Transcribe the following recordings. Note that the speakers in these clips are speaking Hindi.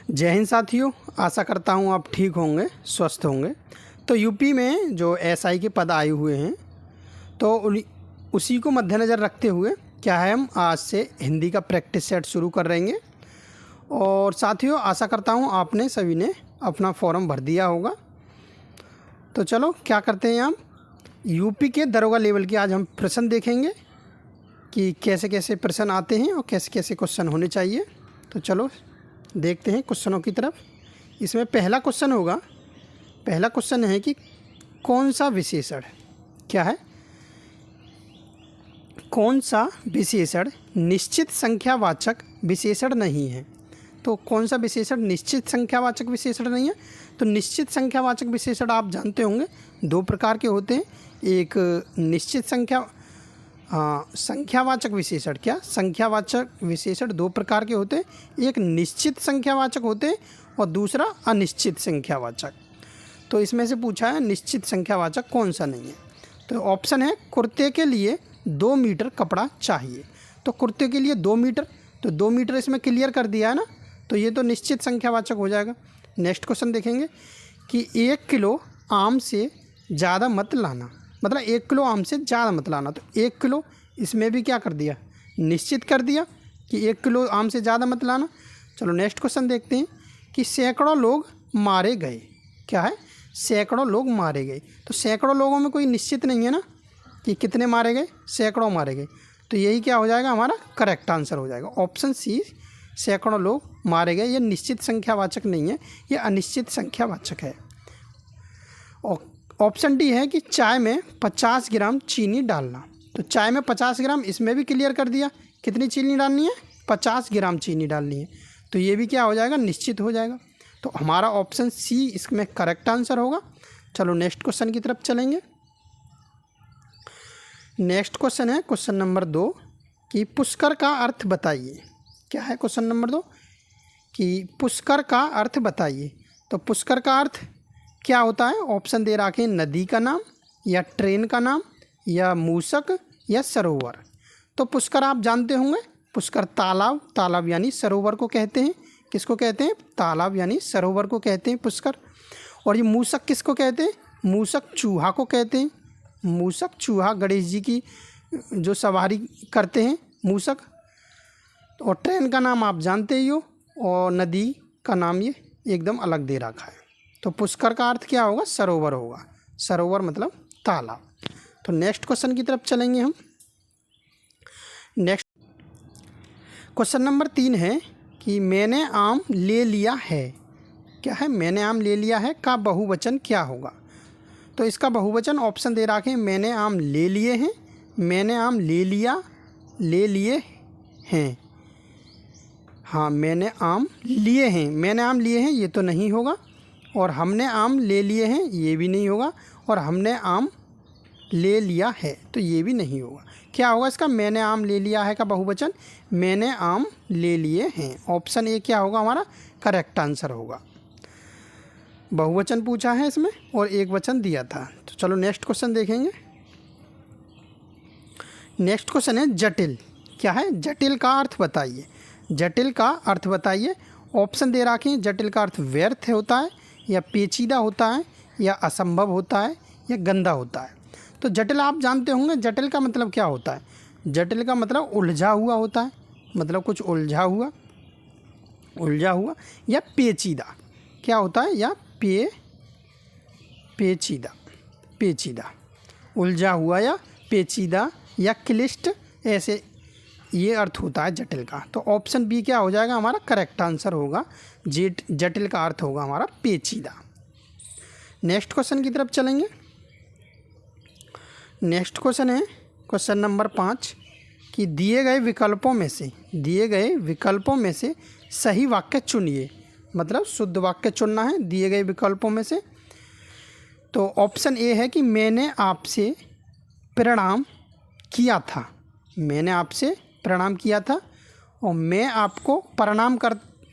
जय हिंद साथियों, आशा करता हूँ आप ठीक होंगे, स्वस्थ होंगे। तो यूपी में जो एसआई के पद आए हुए हैं तो उसी को मद्देनज़र रखते हुए क्या है, हम आज से हिंदी का प्रैक्टिस सेट शुरू कर रहेंगे। और साथियों, आशा करता हूँ आपने सभी ने अपना फॉर्म भर दिया होगा। तो चलो क्या करते हैं, हम यूपी के दरोगा लेवल के आज हम प्रश्न देखेंगे कि कैसे कैसे प्रश्न आते हैं और कैसे कैसे क्वेश्चन होने चाहिए। तो चलो देखते हैं क्वेश्चनों की तरफ। इसमें पहला क्वेश्चन होगा, पहला क्वेश्चन है कि कौन सा विशेषण क्या है, कौन सा विशेषण निश्चित संख्यावाचक विशेषण नहीं है। तो कौन सा विशेषण निश्चित संख्यावाचक विशेषण नहीं है। तो निश्चित संख्यावाचक विशेषण आप जानते होंगे दो प्रकार के होते हैं। एक निश्चित संख्यावाचक विशेषण, क्या संख्यावाचक विशेषण दो प्रकार के होते हैं। एक निश्चित संख्यावाचक होते हैं और दूसरा अनिश्चित संख्यावाचक। तो इसमें से पूछा है निश्चित संख्यावाचक कौन सा नहीं है। तो ऑप्शन है कुर्ते के लिए 2 मीटर कपड़ा चाहिए। तो कुर्ते के लिए 2 मीटर, तो 2 मीटर इसमें क्लियर कर दिया है ना, तो ये तो निश्चित संख्यावाचक हो जाएगा। नेक्स्ट क्वेश्चन देखेंगे कि 1 किलो आम से ज़्यादा मत लाना, मतलब 1 किलो आम से ज़्यादा मत लाना। तो 1 किलो इसमें भी क्या कर दिया, निश्चित कर दिया कि 1 किलो आम से ज़्यादा मत लाना। चलो नेक्स्ट क्वेश्चन देखते हैं कि सैकड़ों लोग मारे गए। क्या है, सैकड़ों लोग मारे गए। तो सैकड़ों लोगों में कोई निश्चित नहीं है ना कि कितने मारे गए, सैकड़ों मारे गए। तो यही क्या हो जाएगा, हमारा करेक्ट आंसर हो जाएगा ऑप्शन सी, सैकड़ों लोग मारे गए। ये निश्चित संख्यावाचक नहीं है, ये अनिश्चित संख्यावाचक है। और ऑप्शन डी है कि चाय में 50 ग्राम चीनी डालना। तो चाय में 50 ग्राम, इसमें भी क्लियर कर दिया कितनी चीनी डालनी है, 50 ग्राम चीनी डालनी है। तो ये भी क्या हो जाएगा, निश्चित हो जाएगा। तो हमारा ऑप्शन सी इसमें करेक्ट आंसर होगा। चलो नेक्स्ट क्वेश्चन की तरफ चलेंगे। नेक्स्ट क्वेश्चन है क्वेश्चन नंबर 2 कि पुष्कर का अर्थ बताइए। क्या है क्वेश्चन नंबर 2 कि पुष्कर का अर्थ बताइए। तो पुष्कर का अर्थ क्या होता है, ऑप्शन दे रखे हैं नदी का नाम या ट्रेन का नाम या मूसक या सरोवर। तो पुष्कर आप जानते होंगे, पुष्कर तालाब, तालाब यानी सरोवर को कहते हैं। किसको कहते हैं, तालाब यानी सरोवर को कहते हैं पुष्कर। और ये मूसक किसको कहते हैं, मूसक चूहा को कहते हैं। मूसक चूहा गणेश जी की जो सवारी करते हैं मूसक। और ट्रेन का नाम आप जानते ही हो, और नदी का नाम ये एकदम अलग दे रखा है। तो पुष्कर का अर्थ क्या होगा, सरोवर होगा। सरोवर मतलब तालाब। तो नेक्स्ट क्वेश्चन की तरफ चलेंगे हम। नेक्स्ट क्वेश्चन नंबर 3 है कि मैंने आम ले लिया है। क्या है, मैंने आम ले लिया है का बहुवचन क्या होगा। तो इसका बहुवचन ऑप्शन दे रखे हैं मैंने आम ले लिए हैं, मैंने आम ले लिया, ले लिए हैं। हाँ, मैंने आम लिए हैं, मैंने आम लिए हैं ये तो नहीं होगा। और हमने आम ले लिए हैं ये भी नहीं होगा। और हमने आम ले लिया है तो ये भी नहीं होगा। क्या होगा इसका, मैंने आम ले लिया है का बहुवचन मैंने आम ले लिए हैं। ऑप्शन ए क्या होगा, हमारा करेक्ट आंसर होगा। बहुवचन पूछा है इसमें और एक वचन दिया था। तो चलो नेक्स्ट क्वेश्चन देखेंगे। नेक्स्ट क्वेश्चन है जटिल। क्या है, जटिल का अर्थ बताइए। जटिल का अर्थ बताइए। ऑप्शन दे रखे हैं, जटिल का अर्थ व्यर्थ होता है या पेचीदा होता है या असंभव होता है या गंदा होता है। तो जटिल आप जानते होंगे, जटिल का मतलब क्या होता है, जटिल का मतलब उलझा हुआ होता है, मतलब कुछ उलझा हुआ, उलझा हुआ या पेचीदा क्या होता है, या पेचीदा, पेचीदा, उलझा हुआ या पेचीदा या क्लिष्ट, ऐसे ये अर्थ होता है जटिल का। तो ऑप्शन बी क्या हो जाएगा, हमारा करेक्ट आंसर होगा। जटिल का अर्थ होगा हमारा पेचीदा। नेक्स्ट क्वेश्चन की तरफ चलेंगे। नेक्स्ट क्वेश्चन है क्वेश्चन नंबर 5 कि दिए गए विकल्पों में से सही वाक्य चुनिए। मतलब शुद्ध वाक्य चुनना है दिए गए विकल्पों में से। तो ऑप्शन ए है कि मैंने आपसे प्रणाम किया था, मैंने आपसे प्रणाम किया था और मैं आपको प्रणाम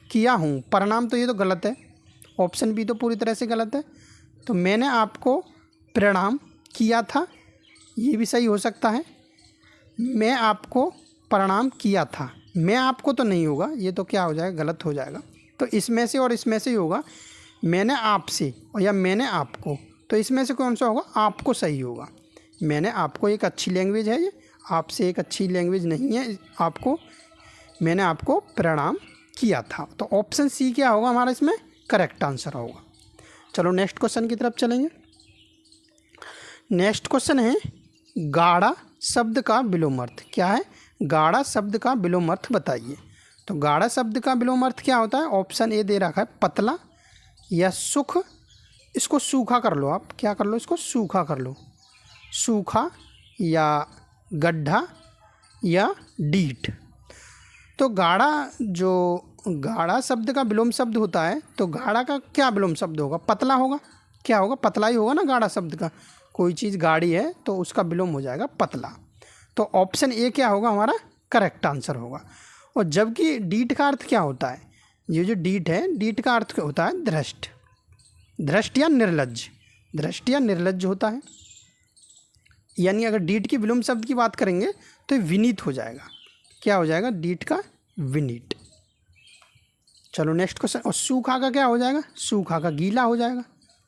किया हूँ। प्रणाम तो ये तो गलत है, ऑप्शन बी तो पूरी तरह से गलत है। तो मैंने आपको प्रणाम किया था ये भी सही हो सकता है। मैं आपको प्रणाम किया था, मैं आपको तो नहीं होगा, ये तो क्या हो जाएगा, गलत हो जाएगा। तो इसमें से और इसमें से ही होगा। मैंने आपसे और या मैंने आपको, तो इसमें से कौन सा होगा? आपको सही होगा। मैंने आपको एक अच्छी लैंग्वेज है ये, आपसे एक अच्छी लैंग्वेज नहीं है। आपको, मैंने आपको प्रणाम किया था। तो ऑप्शन सी क्या होगा हमारा इसमें करेक्ट आंसर होगा। चलो नेक्स्ट क्वेश्चन की तरफ चलेंगे। नेक्स्ट क्वेश्चन है गाढ़ा शब्द का विलोम अर्थ। क्या है? गाढ़ा शब्द का विलोम अर्थ बताइए। तो गाढ़ा शब्द का विलोम अर्थ क्या होता है? ऑप्शन ए दे रखा है पतला या सुख, इसको सूखा कर लो आप, क्या कर लो इसको? सूखा कर लो। सूखा या गड्ढा या डीठ। तो गाढ़ा, जो गाढ़ा शब्द का विलोम शब्द होता है, तो गाढ़ा का क्या विलोम शब्द होगा? पतला होगा। क्या होगा? पतला ही होगा ना गाढ़ा शब्द का। कोई चीज़ गाढ़ी है तो उसका विलोम हो जाएगा पतला। तो ऑप्शन ए क्या होगा हमारा करेक्ट आंसर होगा। और जबकि डीठ का अर्थ क्या होता है? ये जो डीठ है, डीठ का अर्थ क्या होता है? धृष्ट, धृष्ट या निर्लज्ज, धृष्ट या निर्लज्ज होता है। यानी अगर डीठ की विलोम शब्द की बात करेंगे तो विनीत हो जाएगा। क्या हो जाएगा? डीठ का विनीत। चलो नेक्स्ट क्वेश्चन। और सूखा का क्या हो जाएगा? सूखा का गीला हो जाएगा।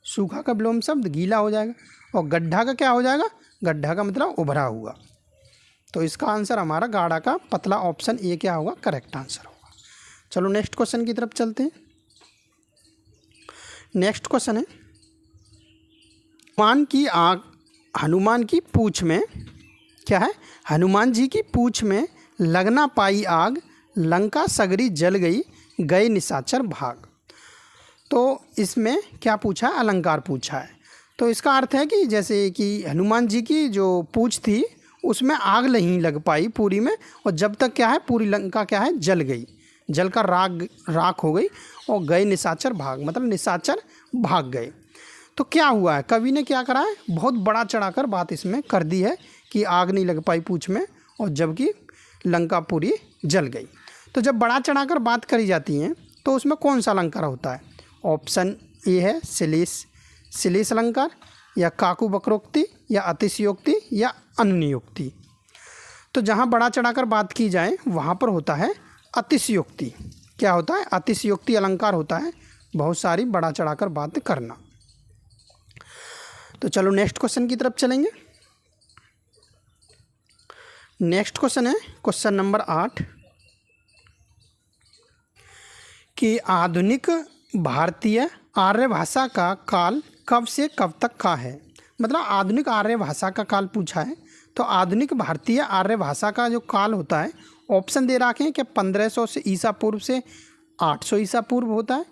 सूखा का विलोम शब्द गीला हो जाएगा। और गड्ढा का क्या हो जाएगा? गड्ढा का मतलब उभरा हुआ। तो इसका आंसर हमारा गाढ़ा का पतला, ऑप्शन ए क्या होगा करेक्ट आंसर होगा। चलो नेक्स्ट क्वेश्चन की तरफ चलते हैं। नेक्स्ट क्वेश्चन है हनुमान की पूंछ में, क्या है? हनुमान जी की पूंछ में लगना पाई आग, लंका सगरी जल गई, गए निशाचर भाग। तो इसमें क्या पूछा है? अलंकार पूछा है। तो इसका अर्थ है कि जैसे कि हनुमान जी की जो पूंछ थी उसमें आग नहीं लग पाई पूरी में, और जब तक क्या है पूरी लंका क्या है जल गई, जलकर राख हो गई। और गए निशाचर भाग, मतलब निशाचर भाग गए। तो क्या हुआ है? कवि ने क्या करा है? बहुत बड़ा चढ़ाकर बात इसमें कर दी है कि आग नहीं लग पाई पूंछ में और जबकि लंका पूरी जल गई। तो जब बड़ा चढ़ाकर बात करी जाती है तो उसमें कौन सा अलंकार होता है? ऑप्शन ए है श्लेष अलंकार, या काकू बकरोक्ति, या अतिशयोक्ति, या अन्योक्ति। तो जहाँ बड़ा चढ़ाकर बात की जाए वहाँ पर होता है अतिशयोक्ति। क्या होता है? अतिशयोक्ति अलंकार होता है, बहुत सारी बड़ा चढ़ाकर बात करना। तो चलो नेक्स्ट क्वेश्चन की तरफ चलेंगे। नेक्स्ट क्वेश्चन है क्वेश्चन नंबर 8 कि आधुनिक भारतीय आर्य भाषा का काल कब से कब तक का है? मतलब आधुनिक आर्य भाषा का काल पूछा है। तो आधुनिक भारतीय आर्य भाषा का जो काल होता है, ऑप्शन दे रखे हैं कि 1500 से ईसा पूर्व से 800 ईसा पूर्व होता है,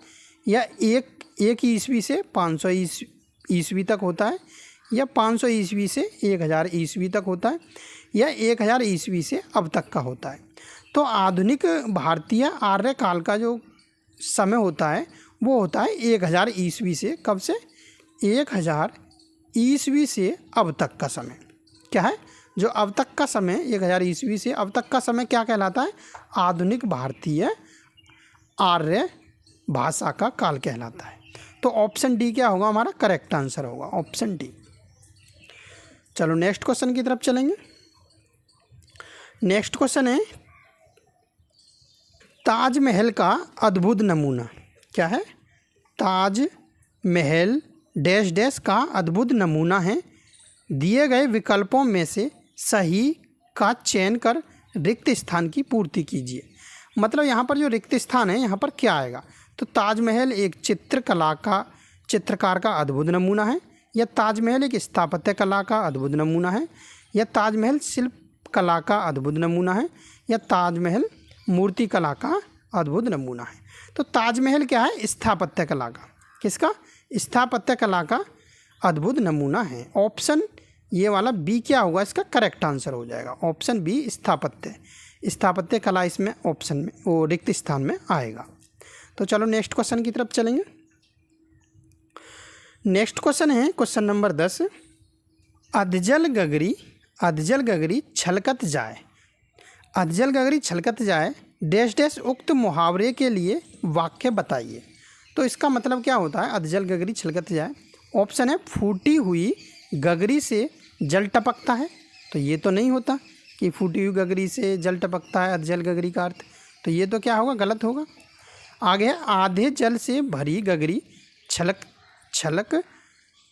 या एक ईस्वी से 500 ईस्वी तक होता है, या 500 ईस्वी से 1000 ईस्वी तक होता है, या 1000 ईस्वी से अब तक का होता है। तो आधुनिक भारतीय आर्य काल का जो समय होता है वो होता है 1000 ईस्वी से, कब से? 1000 ईस्वी से अब तक का समय। क्या है? जो अब तक का समय 1000 ईस्वी से अब तक का समय क्या कहलाता है? आधुनिक भारतीय आर्य भाषा का काल कहलाता है। तो ऑप्शन डी क्या होगा हमारा करेक्ट आंसर होगा, ऑप्शन डी। चलो नेक्स्ट क्वेश्चन की तरफ चलेंगे। नेक्स्ट क्वेश्चन है ताजमहल का अद्भुत नमूना। क्या है? ताजमहल डैश डैश का अद्भुत नमूना है। दिए गए विकल्पों में से सही का चयन कर रिक्त स्थान की पूर्ति कीजिए। मतलब यहाँ पर जो रिक्त स्थान है यहाँ पर क्या आएगा? तो ताजमहल एक चित्रकार का अद्भुत नमूना है, या ताजमहल एक स्थापत्य कला का अद्भुत नमूना है, या ताजमहल शिल्प कला का अद्भुत नमूना है, या ताजमहल मूर्ति कला का अद्भुत नमूना है। तो ताजमहल क्या है? स्थापत्य कला का, किसका? स्थापत्य कला का अद्भुत नमूना है। ऑप्शन ये वाला बी क्या होगा इसका करेक्ट आंसर हो जाएगा, ऑप्शन बी स्थापत्य कला इसमें ऑप्शन में वो रिक्त स्थान में आएगा। तो चलो नेक्स्ट क्वेश्चन की तरफ चलेंगे। नेक्स्ट क्वेश्चन है क्वेश्चन नंबर 10 अधजल गगरी छलकत जाए। अधजल गगरी छलकत जाए डैश डैश उक्त मुहावरे के लिए वाक्य बताइए। तो इसका मतलब क्या होता है? अधजल गगरी छलकत जाए। ऑप्शन है फूटी हुई गगरी से जल टपकता है। तो ये तो नहीं होता कि फूटी हुई गगरी से जल टपकता है अधजल गगरी का अर्थ, तो ये तो क्या होगा? गलत होगा। आगे है आधे जल से भरी गगरी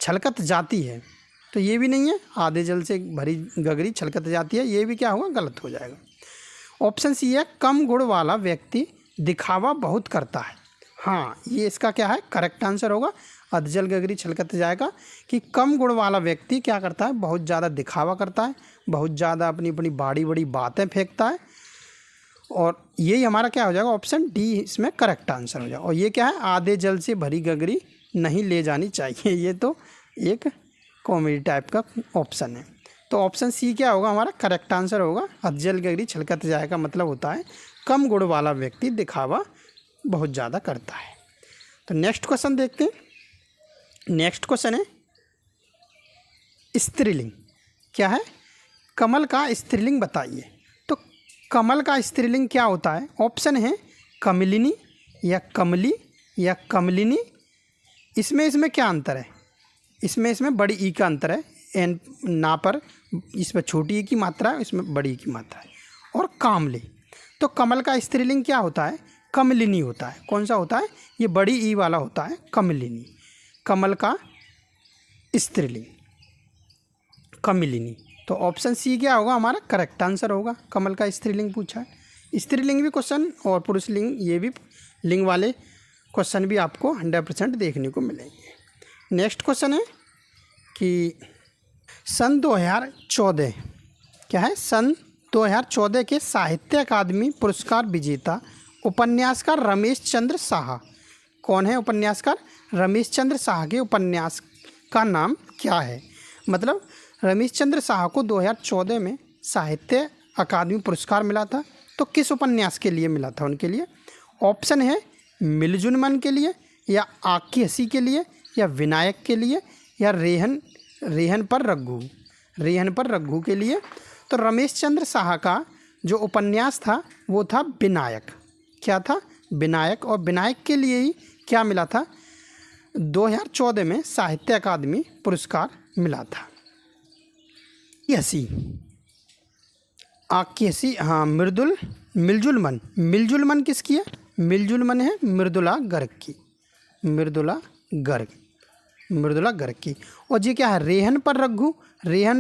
छलकत जाती है, तो ये भी नहीं है, आधे जल से भरी गगरी छलकत जाती है, ये भी क्या होगा, गलत हो जाएगा। ऑप्शन सी है कम गुण वाला व्यक्ति दिखावा बहुत करता है। हाँ, ये इसका क्या है, करेक्ट आंसर होगा। अधजल गगरी छलकत जाएगा कि कम गुण वाला व्यक्ति क्या करता है, बहुत ज़्यादा दिखावा करता है, बहुत ज़्यादा अपनी अपनी बड़ी बड़ी बातें फेंकता है, और यही हमारा क्या हो जाएगा, ऑप्शन डी इसमें करेक्ट आंसर हो जाएगा। और ये क्या है, आधे जल से भरी गगरी नहीं ले जानी चाहिए, ये तो एक कॉमेडी टाइप का ऑप्शन है। तो ऑप्शन सी क्या होगा, हमारा करेक्ट आंसर होगा। अधजल गगरी छलकत जाएगा मतलब होता है कम गुण वाला व्यक्ति दिखावा बहुत ज़्यादा करता है। तो नेक्स्ट क्वेश्चन देखते हैं। नेक्स्ट क्वेश्चन है स्त्रीलिंग। क्या है, कमल का स्त्रीलिंग बताइए। तो कमल का स्त्रीलिंग क्या होता है, ऑप्शन है कमलिनी या कमली या कमलिनी। इसमें क्या अंतर है, इसमें बड़ी ई का अंतर है, एन ना पर इसमें छोटी ई की मात्रा है, इसमें बड़ी ई की मात्रा है। और कामली, तो कमल का स्त्रीलिंग क्या होता है, कमलिनी होता है। कौन सा होता है, ये बड़ी ई वाला होता है, कमलिनी। कमल का स्त्रीलिंग कमलिनी। तो ऑप्शन सी क्या होगा, हमारा करेक्ट आंसर होगा। कमल का स्त्रीलिंग पूछा है। स्त्रीलिंग भी क्वेश्चन और पुरुषलिंग, ये भी लिंग वाले क्वेश्चन भी आपको 100% देखने को मिलेंगे। नेक्स्ट क्वेश्चन है कि सन 2014, क्या है, सन 2014 के साहित्य अकादमी पुरस्कार विजेता उपन्यासकार रमेश चंद्र साहा कौन है। उपन्यासकार रमेश चंद्र साहा के उपन्यास का नाम क्या है। मतलब रमेश चंद्र साहा को 2014 में साहित्य अकादमी पुरस्कार मिला था, तो किस उपन्यास के लिए मिला था उनके लिए। ऑप्शन है मिलजुल मन के लिए, या आग की हंसी के लिए, या विनायक के लिए, या रेहन पर रघु के लिए। तो रमेश चंद्र साहा का जो उपन्यास था वो था विनायक। क्या था, विनायक। और विनायक के लिए ही क्या मिला था, 2014 में साहित्य अकादमी पुरस्कार मिला था। हंसी, आग की हंसी, हाँ, मिलजुल मन किसकी है, मिलजुल मन है मृदुला गर्ग की, मृदुला गर्ग की। और ये क्या है, रेहन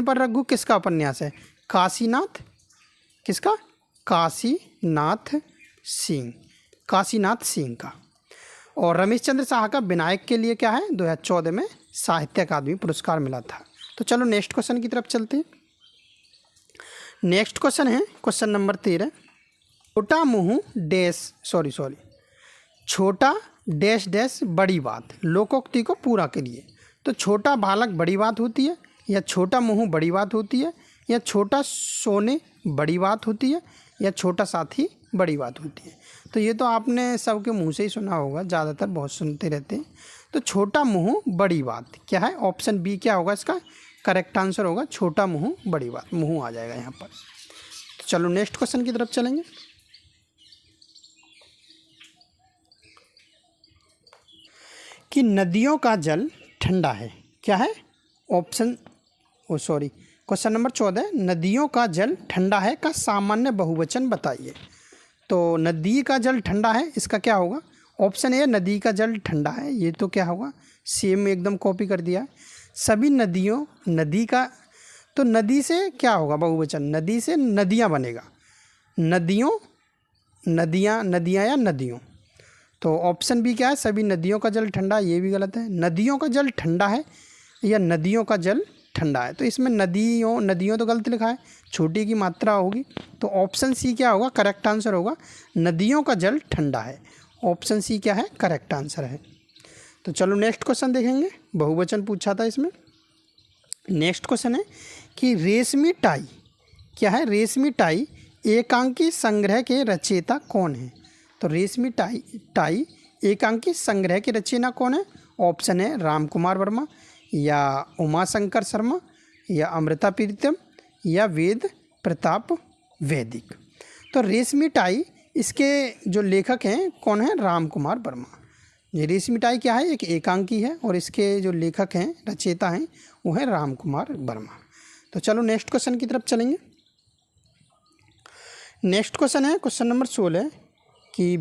पर रघु किसका उपन्यास है, काशीनाथ, किसका, काशीनाथ सिंह का। और रमेश चंद्र साहा का विनायक के लिए क्या है, 2014 में साहित्य अकादमी पुरस्कार मिला था। तो चलो नेक्स्ट क्वेश्चन की तरफ चलते हैं। नेक्स्ट क्वेश्चन है क्वेश्चन नंबर 13। छोटा डैश बड़ी बात लोकोक्ति को पूरा करिए। तो छोटा बालक बड़ी बात होती है, या छोटा मुँह बड़ी बात होती है, या छोटा सोने बड़ी बात होती है, या छोटा साथी बड़ी बात होती है। तो ये तो आपने सबके मुंह से ही सुना होगा, ज़्यादातर बहुत सुनते रहते हैं। तो छोटा मुँह बड़ी बात क्या है, ऑप्शन बी क्या होगा, इसका करेक्ट आंसर होगा छोटा मुँह बड़ी बात, मुँह आ जाएगा यहाँ पर। तो चलो नेक्स्ट क्वेश्चन की तरफ चलेंगे। कि नदियों का जल ठंडा है। क्या है, क्वेश्चन नंबर 14, नदियों का जल ठंडा है का सामान्य बहुवचन बताइए। तो नदी का जल ठंडा है, इसका क्या होगा, ऑप्शन ए नदी का जल ठंडा है। ये तो क्या होगा, सेम एकदम कॉपी कर दिया। सभी नदियों, नदी का, तो नदी से क्या होगा बहुवचन, नदी से नदियाँ बनेगा, नदियाँ या नदियों। तो ऑप्शन बी क्या है, सभी नदियों का जल ठंडा, ये भी गलत है। नदियों का जल ठंडा है या नदियों का जल ठंडा है, तो इसमें नदियों तो गलत लिखा है, छोटी की मात्रा होगी। तो ऑप्शन सी क्या होगा, करेक्ट आंसर होगा, नदियों का जल ठंडा है। ऑप्शन सी क्या है, करेक्ट आंसर है। तो चलो नेक्स्ट क्वेश्चन देखेंगे, बहुवचन पूछा था इसमें। नेक्स्ट क्वेश्चन है कि रेशमी टाई, क्या है, रेशमी टाई एकांकी संग्रह के रचयिता कौन है। तो रेशमी टाई एकांकी संग्रह के रचयिता कौन है। ऑप्शन है राम कुमार वर्मा, या उमाशंकर शर्मा, या अमृता प्रीतम, या वेद प्रताप वैदिक। तो रेशमी टाई, इसके जो लेखक हैं कौन है, राम कुमार वर्मा। ये रेशमी टाई क्या है, एक एकांकी है, और इसके जो लेखक हैं, रचयिता हैं, वो है राम कुमार वर्मा। तो चलो नेक्स्ट क्वेश्चन की तरफ चलेंगे। नेक्स्ट क्वेश्चन है क्वेश्चन नंबर 16 कि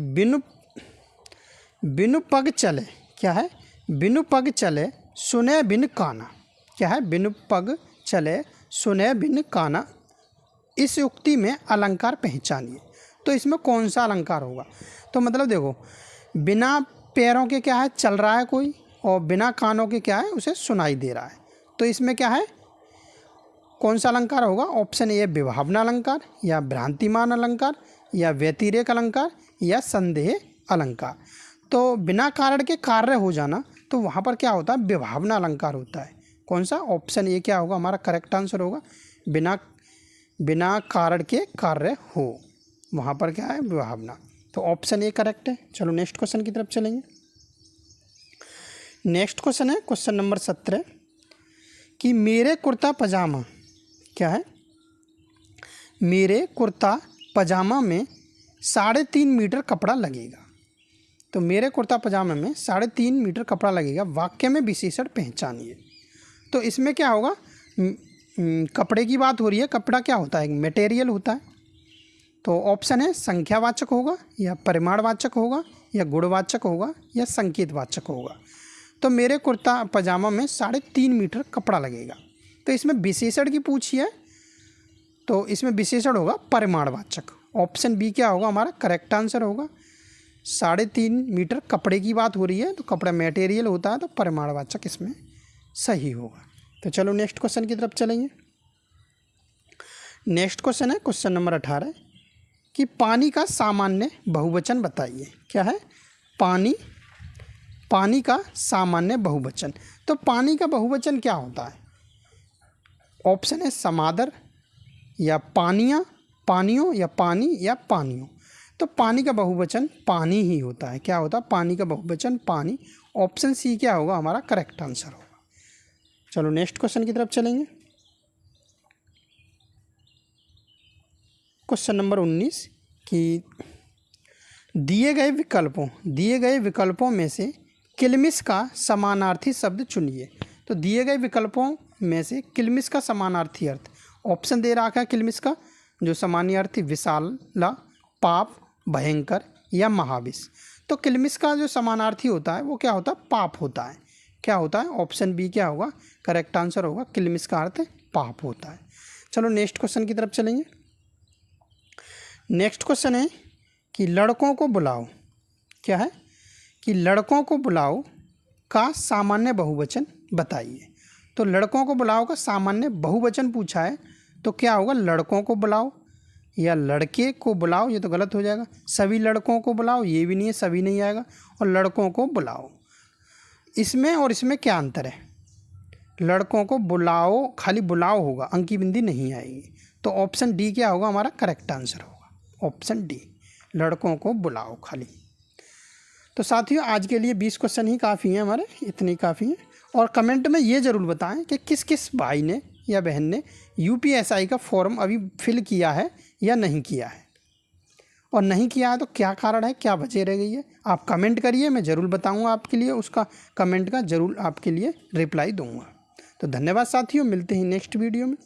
बिनु पग चले, क्या है, बिनु पग चले सुने बिन काना, क्या है, बिनु पग चले सुने बिन काना। इस उक्ति में अलंकार पहचानिए। तो इसमें कौन सा अलंकार होगा? तो मतलब देखो, बिना पैरों के क्या है, चल रहा है कोई, और बिना कानों के क्या है, उसे सुनाई दे रहा है। तो इसमें क्या है, कौन सा अलंकार होगा? ऑप्शन ए विभावना अलंकार, या भ्रांतिमान अलंकार, या व्यतिरेक अलंकार, या संदेह अलंकार। तो बिना कारण के कार्य हो जाना, तो वहाँ पर क्या होता है, विभावना अलंकार होता है। कौन सा? ऑप्शन ए क्या होगा हमारा करेक्ट आंसर होगा, बिना कारण के कार्य हो, वहाँ पर क्या है, विभावना। तो ऑप्शन ए करेक्ट है। चलो नेक्स्ट क्वेश्चन की तरफ चलेंगे। नेक्स्ट क्वेश्चन है क्वेश्चन नंबर 17 कि मेरे कुर्ता पजामा, क्या है, मेरे कुर्ता पजामा में 3.5 मीटर कपड़ा लगेगा। तो मेरे कुर्ता पजामा में 3.5 मीटर कपड़ा लगेगा, वाक्य में विशेषण पहचानिए। तो इसमें क्या होगा, कपड़े की बात हो रही है। कपड़ा क्या होता है, मटेरियल होता है। तो ऑप्शन है संख्यावाचक होगा, या परिमाणवाचक होगा, या गुणवाचक होगा, या संकेतवाचक होगा। तो मेरे कुर्ता पजामा में 3.5 मीटर कपड़ा लगेगा। तो इसमें विशेषण की पूछी है, तो इसमें विशेषण होगा परिमाणवाचक। ऑप्शन बी क्या होगा हमारा करेक्ट आंसर होगा। 3.5 मीटर कपड़े की बात हो रही है, तो कपड़ा मटेरियल होता है, तो परिमाणवाचक इसमें सही होगा। तो चलो नेक्स्ट क्वेश्चन की तरफ चलेंगे। नेक्स्ट क्वेश्चन है क्वेश्चन नंबर 18 कि पानी का सामान्य बहुवचन बताइए। क्या है, पानी का सामान्य बहुवचन। तो पानी का बहुवचन क्या होता है? ऑप्शन है समादर, या पानियाँ, पानियों, या पानी, या पानियों। तो पानी का बहुवचन पानी ही होता है। क्या होता है? पानी का बहुवचन पानी। ऑप्शन सी क्या होगा हमारा करेक्ट आंसर होगा। चलो नेक्स्ट क्वेश्चन की तरफ चलेंगे। क्वेश्चन नंबर 19 कि दिए गए विकल्पों में से किलमिश का समानार्थी शब्द चुनिए। तो दिए गए विकल्पों में से किलमिश का समानार्थी अर्थ, ऑप्शन दे रखा है किलमिश का जो समानार्थी विशाला, पाप, भयंकर, या महाविष। तो किलमिश का जो समानार्थी होता है वो क्या होता है? पाप होता है। क्या होता है? ऑप्शन बी क्या होगा करेक्ट आंसर होगा, किलमिश का अर्थ पाप होता है। चलो नेक्स्ट क्वेश्चन की तरफ चलेंगे। नेक्स्ट क्वेश्चन है कि लड़कों को बुलाओ। क्या है कि लड़कों को बुलाओ का सामान्य बहुवचन बताइए। तो लड़कों को बुलाओ का सामान्य बहुवचन पूछा है, तो क्या होगा? लड़कों को बुलाओ, या लड़के को बुलाओ, ये तो गलत हो जाएगा। सभी लड़कों को बुलाओ, ये भी नहीं है, सभी नहीं आएगा। और लड़कों को बुलाओ, इसमें और इसमें क्या अंतर है? लड़कों को बुलाओ, खाली बुलाओ होगा, अंक की बिंदी नहीं आएगी। तो ऑप्शन डी क्या होगा हमारा करेक्ट आंसर होगा, ऑप्शन डी, लड़कों को बुलाओ खाली। तो साथियों आज के लिए 20 क्वेश्चन ही काफ़ी हैं हमारे, इतनी काफ़ी हैं। और कमेंट में ये ज़रूर बताएं कि किस किस भाई ने या बहन ने यूपीएसआई का फॉर्म अभी फिल किया है या नहीं किया है, और नहीं किया है तो क्या कारण है, क्या वजह रह गई है। आप कमेंट करिए, मैं ज़रूर बताऊंगा आपके लिए, उसका कमेंट का ज़रूर आपके लिए रिप्लाई दूंगा। तो धन्यवाद साथियों, मिलते हैं नेक्स्ट वीडियो में।